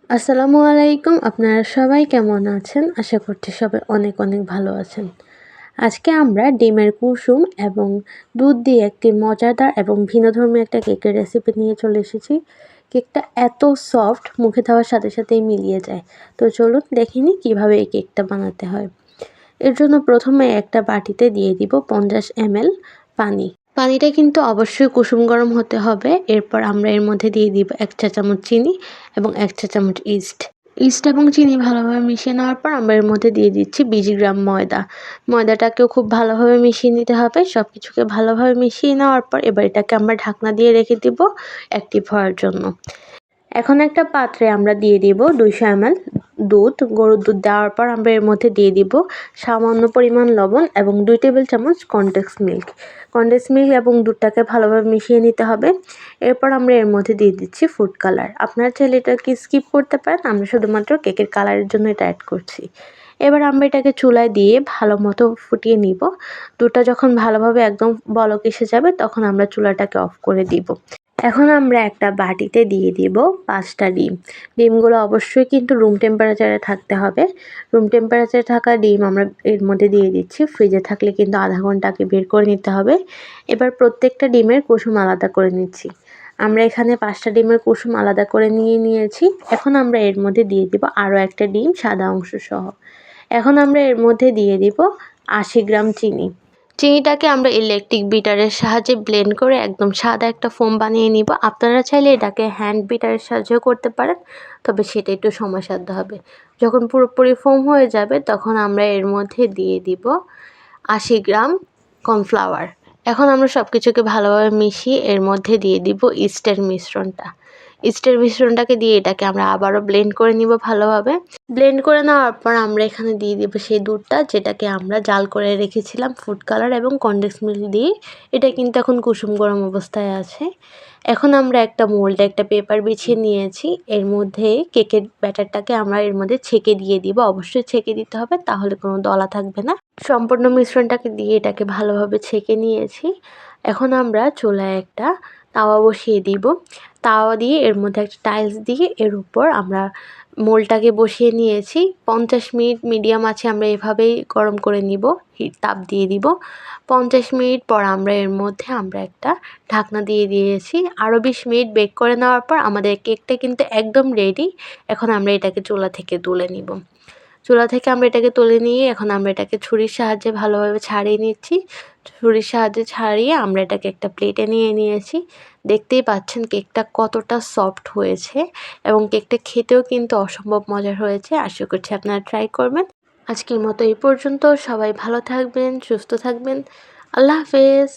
আসসালামু আলাইকুম। আপনারা সবাই কেমন আছেন? আশা করছি সবাই অনেক অনেক ভালো আছেন। আজকে আমরা ডিমের কুসুম এবং দুধ দিয়ে একটি মজাদার এবং ভিন্নধর্মী একটা কেকের রেসিপি নিয়ে চলে এসেছি। কেকটা এত সফট, মুখে দেওয়ার সাথে সাথেই মিলিয়ে যায়। তো চলুন দেখে নিই কীভাবে এই কেকটা বানাতে হয়। এর জন্য প্রথমে একটা বাটিতে দিয়ে দিব 50 ml পানি। পানিটা কিন্তু অবশ্যই কুসুম গরম হতে হবে। এরপর আমরা এর মধ্যে দিয়ে দিব 1 চা চামচ চিনি এবং 1 চা চামচ ইস্ট এবং চিনি ভালোভাবে মিশিয়ে নেওয়ার পর আমরা এর মধ্যে দিয়ে দিচ্ছি 20 গ্রাম ময়দা। ময়দাটাকেও খুব ভালোভাবে মিশিয়ে নিতে হবে। সব কিছুকে ভালোভাবে মিশিয়ে নেওয়ার পর এবার এটাকে আমরা ঢাকনা দিয়ে রেখে দিব অ্যাক্টিভ হওয়ার জন্য। এখন একটা পাত্রে আমরা দিয়ে দিব 200 ml দুধ। গরুর দুধ দেওয়ার পর আমরা এর মধ্যে দিয়ে দিব সামান্য পরিমাণ লবণ এবং 2 টেবিল চামচ কনডেন্স মিল্ক এবং দুধটাকে ভালোভাবে মিশিয়ে নিতে হবে। এরপর আমরা এর মধ্যে দিয়ে দিচ্ছি ফুড কালার। আপনারা চাইলে এটাকে স্কিপ করতে পারেন, আমরা শুধুমাত্র কেকের কালারের জন্য এটা অ্যাড করছি। এবার আমরা এটাকে চুলায় দিয়ে ভালো মতো ফুটিয়ে নিব। দুধটা যখন ভালোভাবে একদম বলক এসে যাবে তখন আমরা চুলাটাকে অফ করে দিব। এখন আমরা একটা বাটিতে দিয়ে দিব 5টা ডিম। ডিমগুলো অবশ্যই কিন্তু রুম টেম্পারেচারে থাকতে হবে। রুম টেম্পারেচারে থাকা ডিম আমরা এর মধ্যে দিয়ে দিচ্ছি। ফ্রিজে থাকলে কিন্তু আধা ঘন্টা আগে বের করে নিতে হবে। এবার প্রত্যেকটা ডিমের কুসুম আলাদা করে নিচ্ছি। আমরা এখানে 5টা ডিমের কুসুম আলাদা করে নিয়েছি। এখন আমরা এর মধ্যে দিয়ে দিব আরও একটা ডিম সাদা অংশ সহ। এখন আমরা এর মধ্যে দিয়ে দিব 80 গ্রাম চিনি। চিনিটাকে আমরা ইলেকট্রিক বিটারের সাহায্যে ব্লেন্ড করে একদম সাদা একটা ফোম বানিয়ে নিব। আপনারা চাইলে এটাকে হ্যান্ড বিটারের সাহায্যেও করতে পারেন, তবে সেটা একটু সময়সাধ্য হবে। যখন পুরোপুরি ফোম হয়ে যাবে তখন আমরা এর মধ্যে দিয়ে দিব 80 গ্রাম কর্নফ্লাওয়ার। এখন আমরা সব কিছুকে ভালোভাবে মিশিয়ে এর মধ্যে দিয়ে দিব ইস্টের মিশ্রণটাকে দিয়ে এটাকে আমরা আবারও ব্লেন্ড করে নিব ভালোভাবে। ব্লেন্ড করে নেওয়ার পর আমরা এখানে দিয়ে দিব সেই দুধটা, যেটাকে আমরা জাল করে রেখেছিলাম ফুড কালার এবং কনডেন্স মিল্ক দিয়ে। এটা কিন্তু এখন কুসুম গরম অবস্থায় আছে। এখন আমরা একটা মোল্ডে একটা পেপার বিছিয়ে নিয়েছি। এর মধ্যে কেকের ব্যাটারটাকে আমরা এর মধ্যে ছেঁকে দিয়ে দিব। অবশ্যই ছেঁকে দিতে হবে, তাহলে কোনো দলা থাকবে না। সম্পূর্ণ মিশ্রণটাকে দিয়ে এটাকে ভালোভাবে ছেঁকে নিয়েছি। এখন আমরা চুলায় একটা তাওয়া বসিয়ে দিব। তাওয়া দিয়ে এর মধ্যে একটা টাইলস দিয়ে এর উপর আমরা মোলটাকে বসিয়ে নিয়েছি। 50 মিনিট মিডিয়াম আছে আমরা এভাবেই গরম করে নিব, তাপ দিয়ে দিব। 50 মিনিট পর আমরা এর মধ্যে একটা ঢাকনা দিয়ে দিয়েছি। আরও 20 মিনিট বেক করে নেওয়ার পর আমাদের কেকটা কিন্তু একদম রেডি। এখন আমরা এটাকে চুলা থেকে তুলে নিব। চুলা থেকে আমরা এটাকে তুলে নিয়ে এখন আমরা এটাকে ছুরির সাহায্যে ভালোভাবে ছাড়িয়ে নিচ্ছি। ছুরির সাহায্যে ছাড়িয়ে আমরা এটাকে একটা প্লেটে নিয়ে নিয়েছি। দেখতেই পাচ্ছেন কেকটা কতটা সফট হয়েছে এবং কেকটা খেতেও কিন্তু অসম্ভব মজার হয়েছে। আশা করছি আপনারা ট্রাই করবেন। আজকের মতো এই পর্যন্ত। সবাই ভালো থাকবেন, সুস্থ থাকবেন। আল্লাহ হাফেজ।